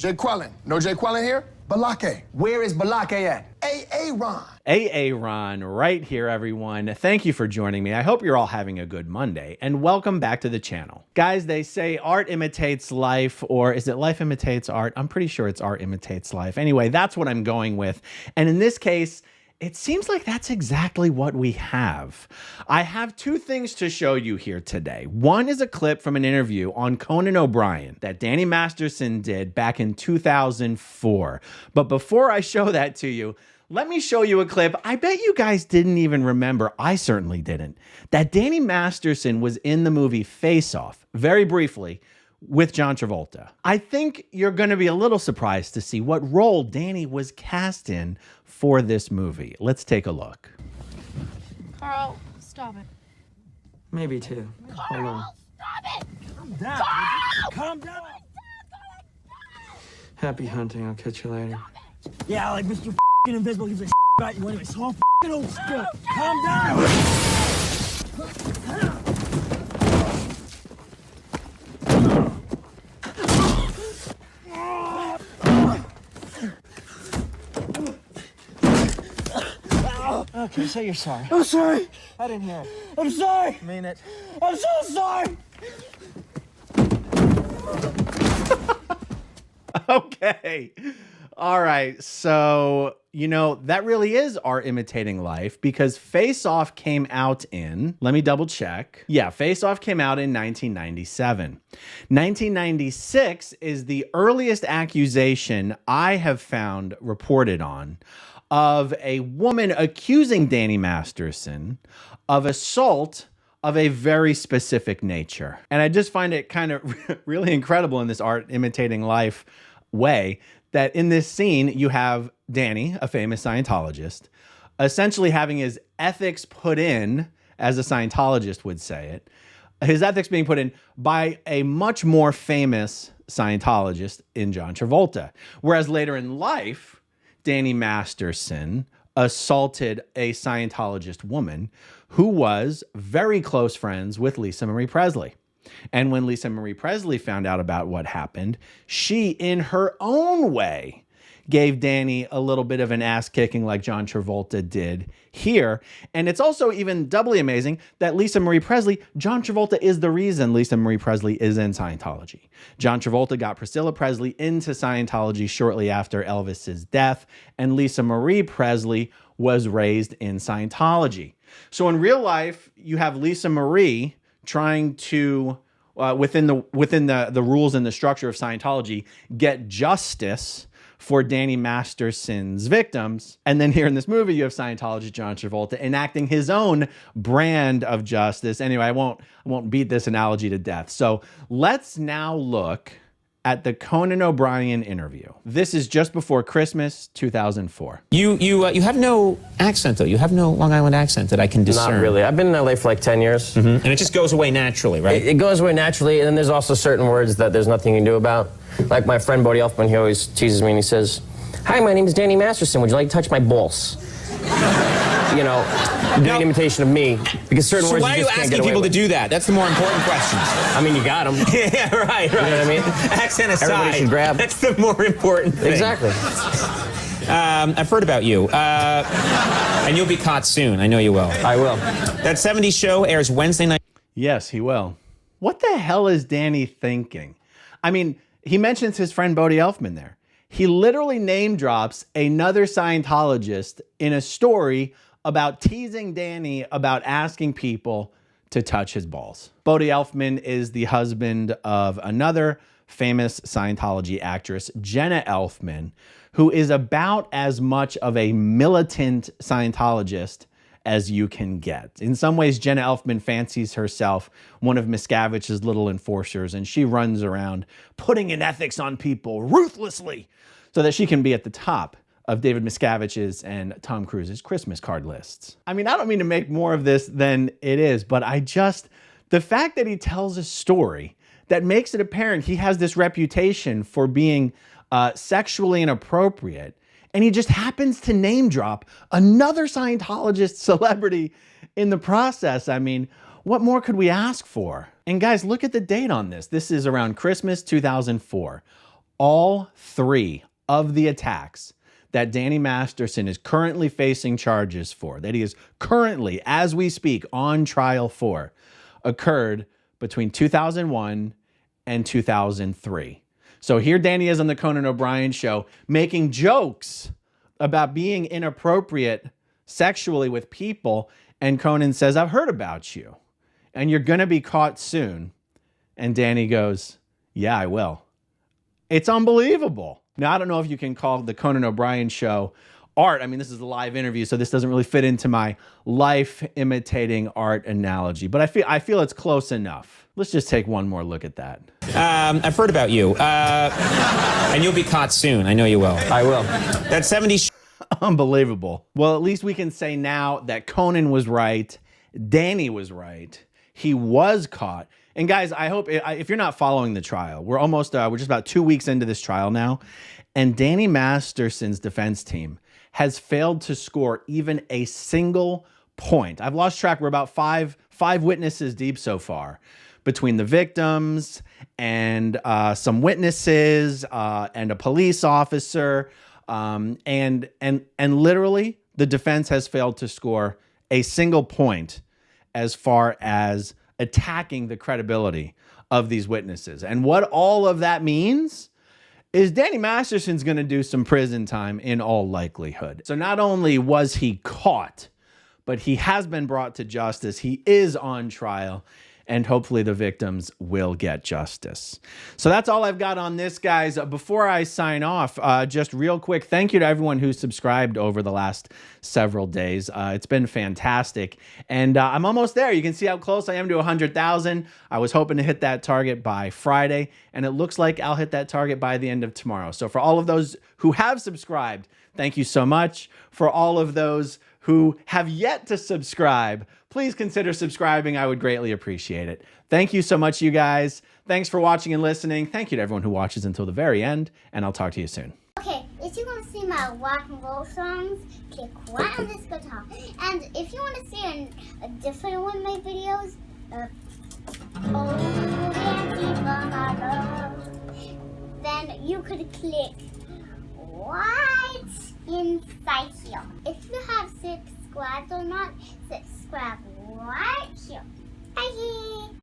Jay Quellen. No Jay Quellen here? Balake. Where is Balake at? Ron. Ron, right here, everyone. Thank you for joining me. I hope you're all having a good Monday, and welcome back to the channel. Guys, they say art imitates life, or is it life imitates art? I'm pretty sure it's art imitates life. Anyway, that's what I'm going with. And in this case, it seems like that's exactly what we have. I have two things to show you here today. One is a clip from an interview on Conan O'Brien that Danny Masterson did back in 2004. But before I show that to you, let me show you a clip I bet you guys didn't even remember. I certainly didn't. That Danny Masterson was in the movie Face Off, very briefly, with John Travolta. I think you're going to be a little surprised to see what role Danny was cast in for this movie. Let's take a look. Carl, stop it. Maybe two. Hold on. Stop it! Calm down. Carl! Calm down. Happy hunting. I'll catch you later. Yeah, like Mr. F***ing Invisible gives a about you anyway, so I'll old stuff. Calm down. Okay, say you're sorry. I'm sorry. I didn't hear it. I'm sorry. I mean it. I'm so sorry. Okay. All right. So, you know, that really is art imitating life because Face Off came out in, let me double check. Yeah, Face Off came out in 1997. 1996 is the earliest accusation I have found reported on of a woman accusing Danny Masterson of assault of a very specific nature. And I just find it kind of really incredible in this art imitating life way that in this scene, you have Danny, a famous Scientologist, essentially having his ethics put in, as a Scientologist would say it, his ethics being put in by a much more famous Scientologist in John Travolta. Whereas later in life, Danny Masterson assaulted a Scientologist woman who was very close friends with Lisa Marie Presley. And when Lisa Marie Presley found out about what happened, she, in her own way, gave Danny a little bit of an ass kicking like John Travolta did here. And it's also even doubly amazing that Lisa Marie Presley, John Travolta is the reason Lisa Marie Presley is in Scientology. John Travolta got Priscilla Presley into Scientology shortly after Elvis's death, and Lisa Marie Presley was raised in Scientology. So in real life, you have Lisa Marie trying to, within the rules and the structure of Scientology, get justice for Danny Masterson's victims. And then here in this movie, you have Scientologist John Travolta enacting his own brand of justice. Anyway, I won't beat this analogy to death. So let's now look at the Conan O'Brien interview. This is just before Christmas, 2004. You have no accent, though. You have no Long Island accent that I can discern. Not really. I've been in LA for like 10 years. And it just goes away naturally, right? It goes away naturally, and then there's also certain words that there's nothing you can do about. Like my friend Bodhi Elfman, he always teases me and he says, "Hi, my name is Danny Masterson. Would you like to touch my balls?" You know, doing an imitation of me, because certain words why you are you just can't asking get away people to with. do that? That's the more important question. I mean, you got them. Yeah, right. You know what I mean? Accent aside, Everybody should grab. That's the more important thing. Exactly. I've heard about you, and you'll be caught soon. I know you will. I will. That 70s show airs Wednesday night. Yes, he will. What the hell is Danny thinking? I mean, he mentions his friend Bodhi Elfman there. He literally name drops another Scientologist in a story about teasing Danny about asking people to touch his balls. Bodhi Elfman is the husband of another famous Scientology actress, Jenna Elfman, who is about as much of a militant Scientologist as you can get. In some ways, Jenna Elfman fancies herself one of Miscavige's little enforcers, and she runs around putting in ethics on people ruthlessly so that she can be at the top of David Miscavige's and Tom Cruise's Christmas card lists. I mean, I don't mean to make more of this than it is, but the fact that he tells a story that makes it apparent he has this reputation for being sexually inappropriate, and he just happens to name drop another Scientologist celebrity in the process. I mean, what more could we ask for? And guys, look at the date on this. This is around Christmas 2004. all 3 of the attacks that Danny Masterson is currently facing charges for, that he is currently, as we speak, on trial for, occurred between 2001 and 2003. So here Danny is on the Conan O'Brien show making jokes about being inappropriate sexually with people, and Conan says, I've heard about you, and you're gonna be caught soon. And Danny goes, yeah, I will. It's unbelievable. Now, I don't know if you can call the Conan O'Brien show art. I mean, this is a live interview, so this doesn't really fit into my life imitating art analogy, but I feel it's close enough. Let's just take one more look at that. I've heard about you. And you'll be caught soon. I know you will. I will. That 70s. Unbelievable. Well, at least we can say now that Conan was right. Danny was right. He was caught. And guys, I hope if you're not following the trial, we're just about 2 weeks into this trial now. And Danny Masterson's defense team has failed to score even a single point. I've lost track. We're about five witnesses deep so far, between the victims and some witnesses and a police officer. And literally the defense has failed to score a single point as far as attacking the credibility of these witnesses. And what all of that means is Danny Masterson's going to do some prison time in all likelihood. So not only was he caught, but he has been brought to justice. He is on trial, and hopefully the victims will get justice. So that's all I've got on this, guys. Before I sign off, just real quick, thank you to everyone who's subscribed over the last several days. It's been fantastic. And I'm almost there. You can see how close I am to 100,000. I was hoping to hit that target by Friday, and it looks like I'll hit that target by the end of tomorrow. So for all of those who have subscribed, thank you so much. For all of those who have yet to subscribe, please consider subscribing. I would greatly appreciate it. Thank you so much, you guys. Thanks for watching and listening. Thank you to everyone who watches until the very end, and I'll talk to you soon. Okay, if you want to see my rock and roll songs, click right on this guitar. And if you want to see a different one of my videos, then you could click right inside here. If you have subscribed or not, subscribe right here. Bye.